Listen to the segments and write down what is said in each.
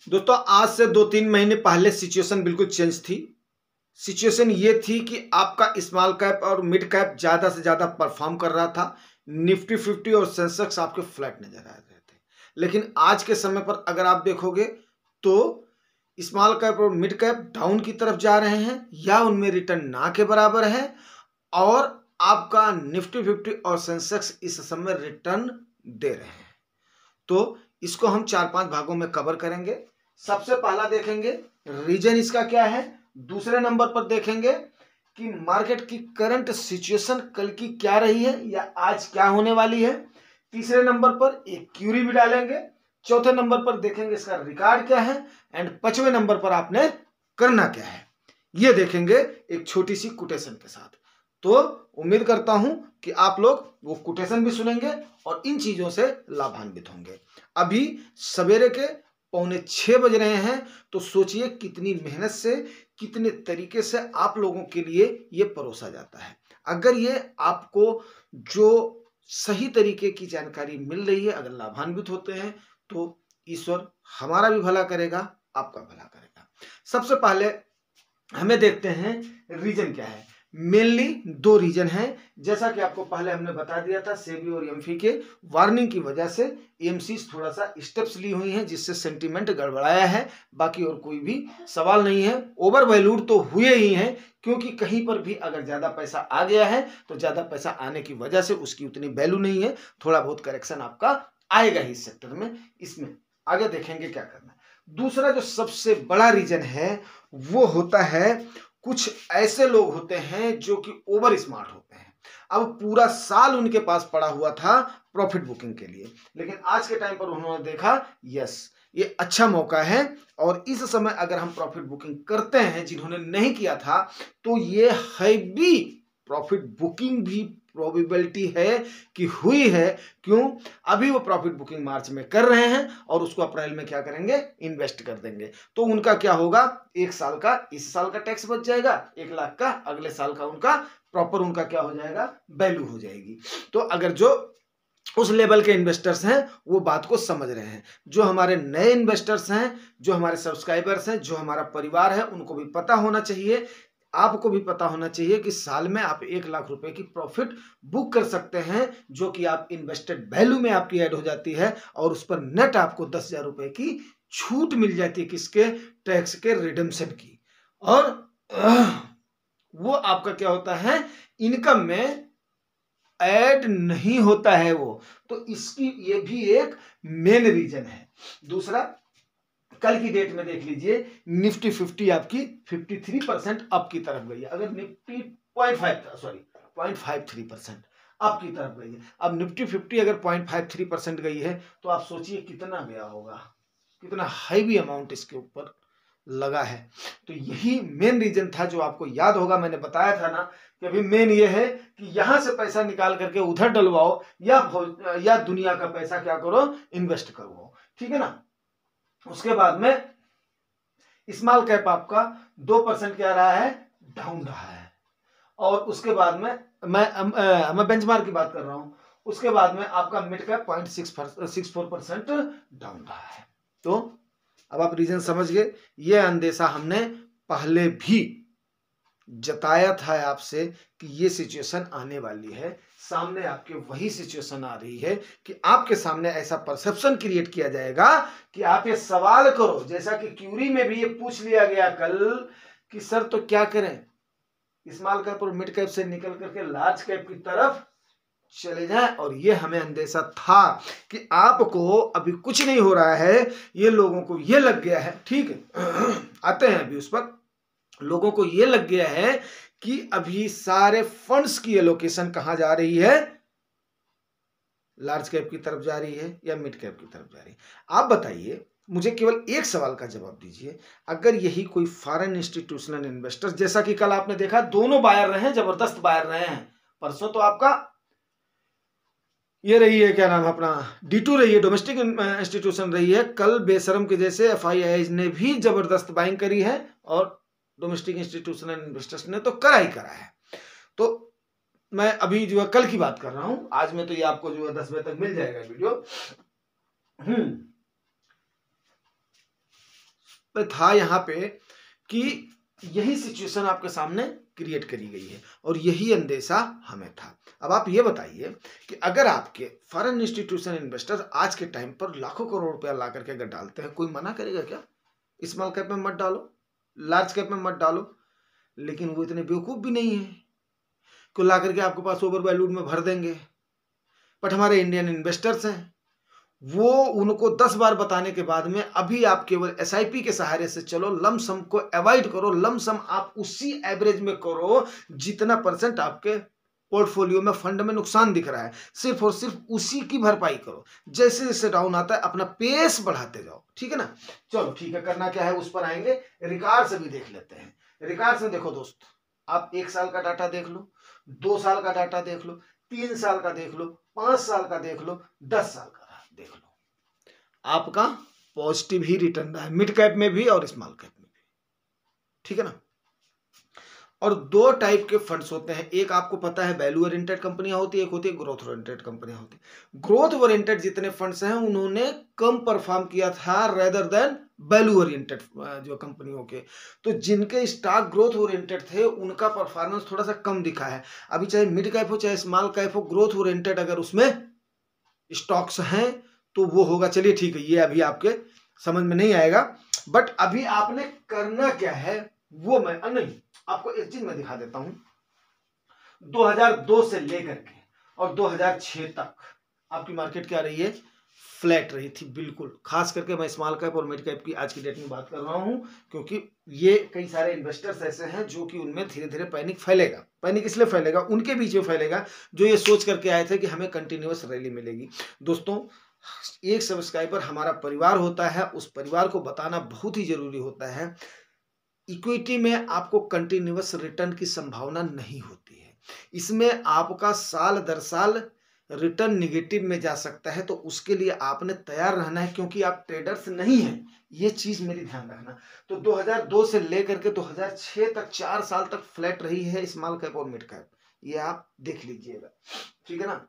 दोस्तों आज से 2-3 महीने पहले सिचुएशन बिल्कुल चेंज थी। सिचुएशन ये थी कि आपका स्मॉल कैप और मिड कैप ज़्यादा से ज़्यादा परफॉर्म कर रहा था। निफ्टी 50 और सेंसेक्स आपके फ्लैट नजर आ रहे थे। लेकिन आज के समय पर अगर आप देखोगे तो स्मॉल कैप और मिड कैप डाउन की तरफ जा रहे हैं या उनमें रिटर्न ना के बराबर है, और आपका निफ्टी 50 और सेंसेक्स इस समय रिटर्न दे रहे हैं। तो इसको हम 4-5 भागों में कवर करेंगे। सबसे पहला देखेंगे रीजन इसका क्या है, दूसरे नंबर पर देखेंगे कि मार्केट की करंट सिचुएशन कल की क्या रही है या आज क्या होने वाली है, तीसरे नंबर पर एक क्यूरी भी डालेंगे, चौथे नंबर पर देखेंगे इसका रिकॉर्ड क्या है, एंड पांचवें नंबर पर आपने करना क्या है, ये देखेंगे एक छोटी सी कोटेशन के साथ। तो उम्मीद करता हूं कि आप लोग वो कोटेशन भी सुनेंगे और इन चीजों से लाभान्वित होंगे। अभी सवेरे के 5:45 बज रहे हैं, तो सोचिए कितनी मेहनत से, कितने तरीके से आप लोगों के लिए ये परोसा जाता है। अगर ये आपको जो सही तरीके की जानकारी मिल रही है, अगर लाभान्वित होते हैं, तो ईश्वर हमारा भी भला करेगा, आपका भला करेगा। सबसे पहले हमें देखते हैं रीजन क्या है। मेनली 2 रीजन हैं, जैसा कि आपको पहले हमने बता दिया था। सेबी और एमफी के वार्निंग की वजह से एमसी थोड़ा सा स्टेप्स ली हुई हैं, जिससे सेंटीमेंट गड़बड़ाया है। बाकी और कोई भी सवाल नहीं है। ओवर वैल्यूड तो हुए ही हैं, क्योंकि कहीं पर भी अगर ज्यादा पैसा आ गया है तो ज्यादा पैसा आने की वजह से उसकी उतनी वैल्यू नहीं है। थोड़ा बहुत करेक्शन आपका आएगा ही इस सेक्टर में। इसमें आगे देखेंगे क्या करना है। दूसरा जो सबसे बड़ा रीजन है वो होता है, कुछ ऐसे लोग होते हैं जो कि ओवर स्मार्ट होते हैं। अब पूरा साल उनके पास पड़ा हुआ था प्रॉफिट बुकिंग के लिए, लेकिन आज के टाइम पर उन्होंने देखा यस ये अच्छा मौका है, और इस समय अगर हम प्रॉफिट बुकिंग करते हैं, जिन्होंने नहीं किया था, तो ये हैवी प्रॉफिट बुकिंग भी प्रोबेबिलिटी है कि हुई है। क्यों? अभी वो प्रॉफिट बुकिंग मार्च में कर रहे हैं और उसको अप्रैल में क्या करेंगे, इन्वेस्ट कर देंगे। तो उनका क्या होगा, 1 साल का, इस साल का टैक्स बच जाएगा, 1 लाख का अगले साल का उनका प्रॉपर उनका क्या हो जाएगा, वैल्यू हो जाएगी। तो अगर जो उस लेवल के इन्वेस्टर्स हैं वो बात को समझ रहे हैं, जो हमारे नए इन्वेस्टर्स हैं, जो हमारे सब्सक्राइबर्स हैं, जो हमारा परिवार है, उनको भी पता होना चाहिए, आपको भी पता होना चाहिए कि साल में आप 1 लाख रुपए की प्रॉफिट बुक कर सकते हैं, जो कि आप इन्वेस्टेड वैल्यू में आपकी ऐड हो जाती है, और उस पर नेट आपको 10,000 रुपए की छूट मिल जाती है, किसके, टैक्स के रिडम्पशन की। और वो आपका क्या होता है, इनकम में ऐड नहीं होता है वो। तो इसकी ये भी एक मेन रीजन है। दूसरा, कल की डेट में देख लीजिए, निफ्टी 50 आपकी 53% अप की तरफ गई है। अगर निफ्टी 0.53% अप की तरफ गई है। अब निफ्टी 50 अगर 0.53% गई है, तो आप सोचिए कितना गया होगा, कितना हैवी अमाउंट इसके ऊपर लगा है। तो यही मेन रीजन था, जो आपको याद होगा, मैंने बताया था ना कि अभी मेन ये है कि यहां से पैसा निकाल करके उधर डलवाओ, या दुनिया का पैसा क्या करो, इन्वेस्ट करो। ठीक है ना। उसके बाद में स्मॉल कैप आपका 2% क्या रहा है, डाउन रहा है। और उसके बाद में मैं बेंचमार्क की बात कर रहा हूं। उसके बाद में आपका मिड कैप 0.64% डाउन रहा है। तो अब आप रीजन समझ गए। ये अंदेशा हमने पहले भी जताया था आपसे कि ये सिचुएशन आने वाली है। सामने आपके वही सिचुएशन आ रही है कि आपके सामने ऐसा परसेप्शन क्रिएट किया जाएगा कि आप ये सवाल करो, जैसा कि क्यूरी में भी ये पूछ लिया गया कल कि सर तो क्या करें, स्मॉल कैप और मिड कैप से निकल करके लार्ज कैप की तरफ चले जाए। और ये हमें अंदेशा था कि आपको अभी कुछ नहीं हो रहा है, ये लोगों को ये लग गया है। ठीक है, आते हैं अभी उस पर। लोगों को ये लग गया है कि अभी सारे फंड्स की एलोकेशन कहां जा रही है, लार्ज कैप की तरफ जा रही है या मिड कैप की तरफ जा रही है। आप बताइए, मुझे केवल एक सवाल का जवाब दीजिए। अगर यही कोई फॉरेन इंस्टीट्यूशनल इन्वेस्टर्स, जैसा कि कल आपने देखा दोनों बायर रहे हैं, जबरदस्त बायर रहे हैं। परसों तो आपका ये रही है, क्या नाम है अपना, D2 रही है, डोमेस्टिक इंस्टीट्यूशन रही है। कल बेशरम के जैसे FIIs ने भी जबरदस्त बाइंग करी है, और डोमेस्टिक इंस्टीट्यूशनल इन्वेस्टर्स ने तो करा ही करा है। तो मैं अभी जो है कल की बात कर रहा हूं, आज में तो ये आपको जो है 10 बजे तक मिल जाएगा वीडियो। पे था यहाँ पे कि यही सिचुएशन आपके सामने क्रिएट करी गई है और यही अंदेशा हमें था। अब आप ये बताइए कि अगर आपके फॉरेन इंस्टीट्यूशन इन्वेस्टर आज के टाइम पर लाखों करोड़ रुपया ला करके अगर डालते हैं, कोई मना करेगा क्या? स्मॉल कैप में मत डालो, लार्ज कैप में मत डालो। लेकिन वो इतने बेवकूफ़ भी नहीं है कि ला करके आपके पास ओवर वैल्यूड में भर देंगे। बट हमारे इंडियन इन्वेस्टर्स हैं, वो उनको 10 बार बताने के बाद में अभी आप केवल एसआईपी के सहारे से चलो, लमसम को अवॉइड करो, लमसम आप उसी एवरेज में करो जितना परसेंट आपके पोर्टफोलियो में फंड में नुकसान दिख रहा है, सिर्फ और सिर्फ उसी की भरपाई करो। जैसे जैसे डाउन आता है अपना पेस बढ़ाते जाओ, ठीक है ना। चलो ठीक है, करना क्या है उस पर आएंगे, रिकॉर्ड से भी देख लेते हैं। रिकॉर्ड से देखो दोस्त, आप 1 साल का डाटा देख लो, 2 साल का डाटा देख लो, 3 साल का देख लो, 5 साल का देख लो, 10 साल का देख लो, आपका पॉजिटिव ही रिटर्न रहा है, मिड कैप में भी और स्मॉल कैप में भी, ठीक है ना। और 2 टाइप के फंड्स होते हैं, एक आपको पता है वैल्यू ओरिएंटेड कंपनियां होती है, एक होती है ग्रोथ ओरिएंटेड कंपनियां होती है। ग्रोथ ओरिएंटेड जितने फंड्स हैं उन्होंने कम परफॉर्म किया था रेदर देन वैल्यू ओरिएंटेड जो कंपनियों के। तो जिनके स्टॉक ग्रोथ ओरिएंटेड थे उनका परफॉर्मेंस थोड़ा सा कम दिखा है। अभी चाहे मिड कैप हो चाहे स्मॉल कैप हो, ग्रोथ ओरिएंटेड अगर उसमें स्टॉक्स हैं तो वो होगा। चलिए ठीक है, ये अभी आपके समझ में नहीं आएगा, बट अभी आपने करना क्या है वो मैं नहीं, आपको एक चीज मैं दिखा देता हूं। 2002 से लेकर के और 2006 तक आपकी मार्केट क्या रही है? फ्लैट रही थी बिल्कुल। खास करके मैं स्मॉल कैप और मिड कैप की आज की डेट में बात कर रहा हूं, क्योंकि ये कई सारे इन्वेस्टर्स ऐसे हैं जो कि उनमें धीरे धीरे पैनिक फैलेगा। पैनिक इसलिए फैलेगा, उनके बीच में फैलेगा जो ये सोच करके आए थे कि हमें कंटिन्यूअस रैली मिलेगी। दोस्तों, एक सब्सक्राइबर हमारा परिवार होता है, उस परिवार को बताना बहुत ही जरूरी होता है। इक्विटी में आपको कंटिन्यूअस रिटर्न की संभावना नहीं होती है, इसमें आपका साल दर साल रिटर्न निगेटिव में जा सकता है। तो उसके लिए आपने तैयार रहना है, क्योंकि आप ट्रेडर्स नहीं हैं, ये चीज मेरी ध्यान रखना। तो 2002 से लेकर के 2006 तक 4 साल तक फ्लैट रही है स्मॉल कैप और मिड कैप, ये आप देख लीजिएगा, ठीक है ना।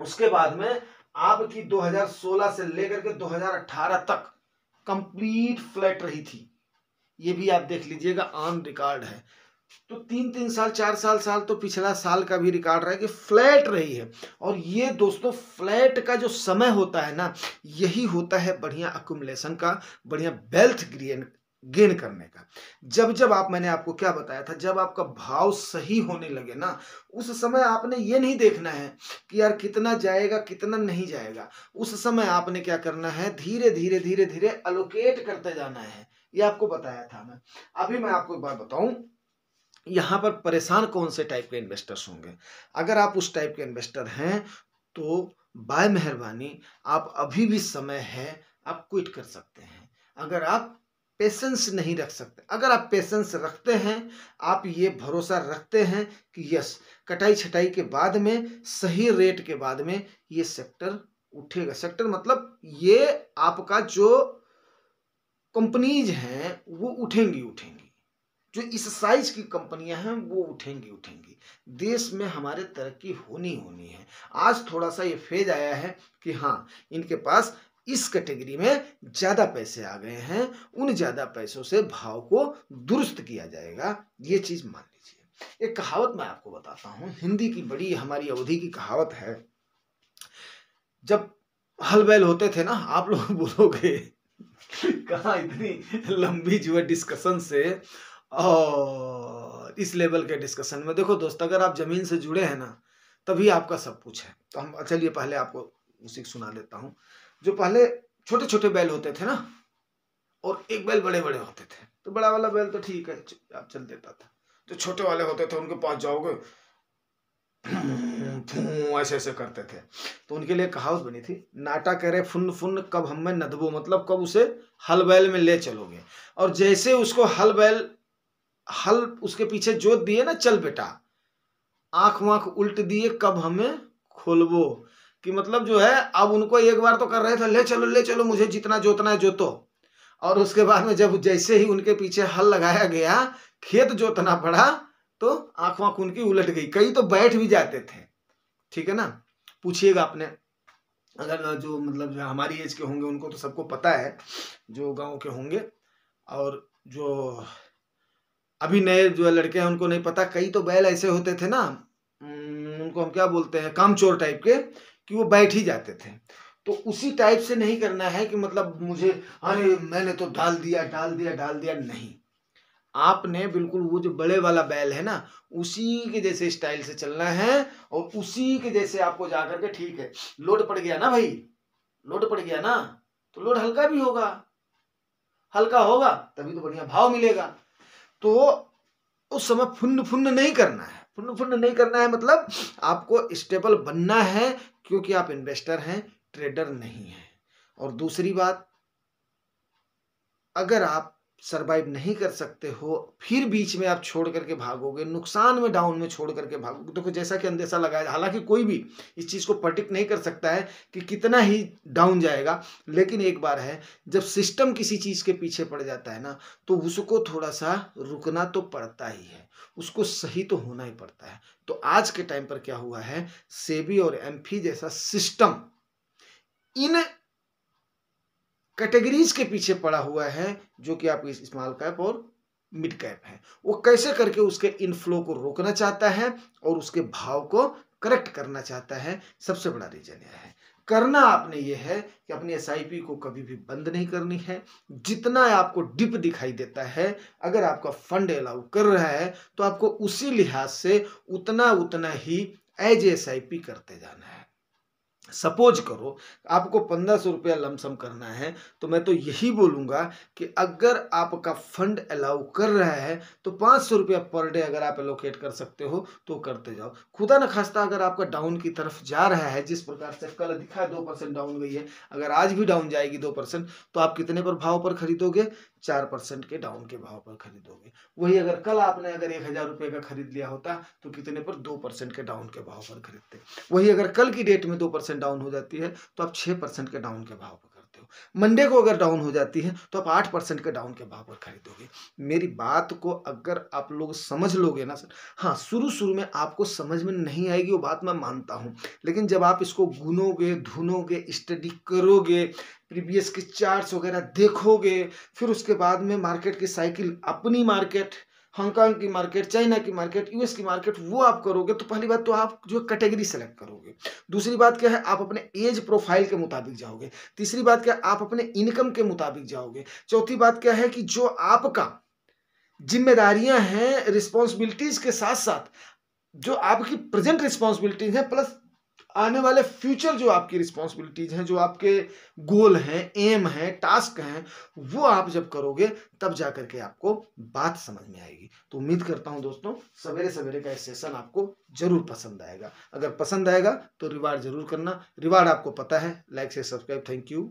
उसके बाद में आपकी 2016 से लेकर के 2018 तक कंप्लीट फ्लैट रही थी, ये भी आप देख लीजिएगा, ऑन रिकॉर्ड है। तो 3-3 साल 4 साल तो पिछला साल का भी रिकॉर्ड रहा है कि फ्लैट रही है। और ये दोस्तों फ्लैट का जो समय होता है ना, यही होता है बढ़िया अक्यूमुलेशन का, बढ़िया वेल्थ गेन करने का। जब जब आप, मैंने आपको क्या बताया था, जब आपका भाव सही होने लगे ना, उस समय आपने ये नहीं देखना है कि यार कितना जाएगा कितना नहीं जाएगा। उस समय आपने क्या करना है, धीरे धीरे धीरे धीरे अलोकेट करते जाना है। ये आपको बताया था मैं। अभी मैं आपको एक बात बताऊं, यहाँ पर परेशान कौन से टाइप के इन्वेस्टर्स होंगे। अगर आप उस टाइप के इन्वेस्टर हैं तो बाय मेहरबानी आप अभी भी समय है, आप क्विट कर सकते हैं। अगर आप पेशेंस नहीं रख सकते, अगर आप पेशेंस रखते हैं, आप ये भरोसा रखते हैं कि यस कटाई छटाई के बाद में, सही रेट के बाद में ये सेक्टर उठेगा। सेक्टर मतलब ये आपका जो कंपनीज हैं वो उठेंगी, जो इस साइज की कंपनियां हैं वो उठेंगी। देश में हमारे तरक्की होनी है। आज थोड़ा सा ये फेज आया है कि हाँ, इनके पास इस कैटेगरी में ज्यादा पैसे आ गए हैं, उन ज्यादा पैसों से भाव को दुरुस्त किया जाएगा, ये चीज मान लीजिए। एक कहावत मैं आपको बताता हूँ, हिंदी की बड़ी हमारी अवधि की कहावत है। जब हल बैल होते थे ना, आप लोग बोलोगे कहाँ इतनी लंबी जो है डिस्कशन से, और इस लेवल के डिस्कशन में देखो दोस्त, अगर आप जमीन से जुड़े हैं ना तभी आपका सब कुछ है। तो हम चलिए पहले आपको उसी सुना देता हूँ। जो पहले छोटे छोटे बैल होते थे ना, और एक बैल बड़े बड़े होते थे, तो बड़ा वाला बैल तो ठीक है आप चल देता था। जो छोटे वाले होते थे उनके पास जाओगे ऐसे ऐसे करते थे। तो उनके लिए कहावत बनी थी, नाटा करे फुन फुन कब हम में नदबो, मतलब कब उसे हल बैल में ले चलोगे। और जैसे उसको हल उसके पीछे जोत दिए ना, चल बेटा, आंख वाँख उल्ट दिए कब हमें खोलबो, कि मतलब जो है अब उनको एक बार तो कर रहे थे ले चलो मुझे जितना जोतना है जोतो। और उसके बाद में जब जैसे ही उनके पीछे हल लगाया गया, खेत जोतना पड़ा, तो आंख वाँख उनकी उलट गई, कई तो बैठ भी जाते थे, ठीक है ना। पूछिएगा आपने, अगर जो मतलब जो हमारी एज के होंगे उनको तो सबको पता है, जो गांव के होंगे। और जो अभी नए जो लड़के हैं उनको नहीं पता, कई तो बैल ऐसे होते थे ना, उनको हम क्या बोलते हैं, कामचोर टाइप के, कि वो बैठ ही जाते थे। तो उसी टाइप से नहीं करना है कि मतलब मुझे अरे मैंने तो डाल दिया डाल दिया डाल दिया, नहीं। आपने बिल्कुल वो जो बड़े वाला बैल है ना, उसी के जैसे स्टाइल से चलना है, और उसी के जैसे आपको जाकर के, ठीक है लोड पड़ गया ना भाई, लोड पड़ गया ना, तो लोड हल्का भी होगा, हल्का होगा तभी तो बढ़िया भाव मिलेगा। तो उस समय फुन्न फुन्न नहीं करना है, फुन्न फुन्न नहीं करना है, मतलब आपको स्टेबल बनना है, क्योंकि आप इन्वेस्टर हैं, ट्रेडर नहीं है। और दूसरी बात, अगर आप सरवाइव नहीं कर सकते हो, फिर बीच में आप छोड़ करके भागोगे, नुकसान में डाउन में छोड़ करके भागोगे, देखो जैसा कि अंदेशा लगाया, हालांकि कोई भी इस चीज़ को प्रेडिक्ट नहीं कर सकता है कि कितना ही डाउन जाएगा, लेकिन एक बार है, जब सिस्टम किसी चीज़ के पीछे पड़ जाता है ना, तो उसको थोड़ा सा रुकना तो पड़ता ही है, उसको सही तो होना ही पड़ता है। तो आज के टाइम पर क्या हुआ है, सेबी और एमफी जैसा सिस्टम इन कैटेगरीज के पीछे पड़ा हुआ है, जो कि आपकी स्मॉल कैप और मिड कैप है। वो कैसे करके उसके इनफ्लो को रोकना चाहता है और उसके भाव को करेक्ट करना चाहता है। सबसे बड़ा रीजन यह है, करना आपने ये है कि अपनी एसआईपी को कभी भी बंद नहीं करनी है। जितना आपको डिप दिखाई देता है, अगर आपका फंड अलाउ कर रहा है, तो आपको उसी लिहाज से उतना उतना ही एज एसआईपी करते जाना है। सपोज करो आपको 1500 रुपया लमसम करना है, तो मैं तो यही बोलूँगा कि अगर आपका फंड अलाउ कर रहा है, तो 500 रुपया पर डे अगर आप एलोकेट कर सकते हो तो करते जाओ। खुदा न खास्ता अगर आपका डाउन की तरफ जा रहा है, जिस प्रकार से कल दिखा 2% डाउन गई है, अगर आज भी डाउन जाएगी 2%, तो आप कितने पर भाव पर खरीदोगे, 4% के डाउन के भाव पर खरीदोगे। वही अगर कल आपने अगर 1000 रुपये का खरीद लिया होता, तो कितने पर, 2% के डाउन के भाव पर खरीदते। वही अगर कल की डेट में 2% डाउन हो जाती है, तो आप 6% के डाउन के भाव पर करते हो। मंडे को अगर डाउन हो जाती है, तो आप 8% के डाउन के भाव पर खरीदोगे। मेरी बात को अगर आप लोग समझ लोगे ना सर, हाँ शुरू शुरू में आपको समझ में नहीं आएगी, वो बात मैं मानता हूँ, लेकिन जब आप इसको गुनोगे, धुनोगे, स्टडी करोगे, प्रीवियस के चार्ट्स वगैरह देखोगे, फिर उसके बाद में मार्केट की साइकिल, अपनी मार्केट, हांगकांग की मार्केट, चाइना की मार्केट, यूएस की मार्केट, वो आप करोगे, तो पहली बात तो आप जो कैटेगरी सेलेक्ट करोगे। दूसरी बात क्या है, आप अपने एज प्रोफाइल के मुताबिक जाओगे। तीसरी बात क्या है, आप अपने इनकम के मुताबिक जाओगे। चौथी बात क्या है कि जो आपका जिम्मेदारियां हैं, रिस्पॉन्सिबिलिटीज के साथ साथ जो आपकी प्रेजेंट रिस्पॉन्सिबिलिटीज हैं, प्लस आने वाले फ्यूचर जो आपकी रिस्पॉन्सिबिलिटीज हैं, जो आपके गोल हैं, एम हैं, टास्क हैं, वो आप जब करोगे, तब जाकर के आपको बात समझ में आएगी। तो उम्मीद करता हूं दोस्तों, सवेरे सवेरे का सेशन आपको जरूर पसंद आएगा। अगर पसंद आएगा तो रिवार्ड जरूर करना। रिवार्ड आपको पता है, लाइक से सब्सक्राइब। Thank you.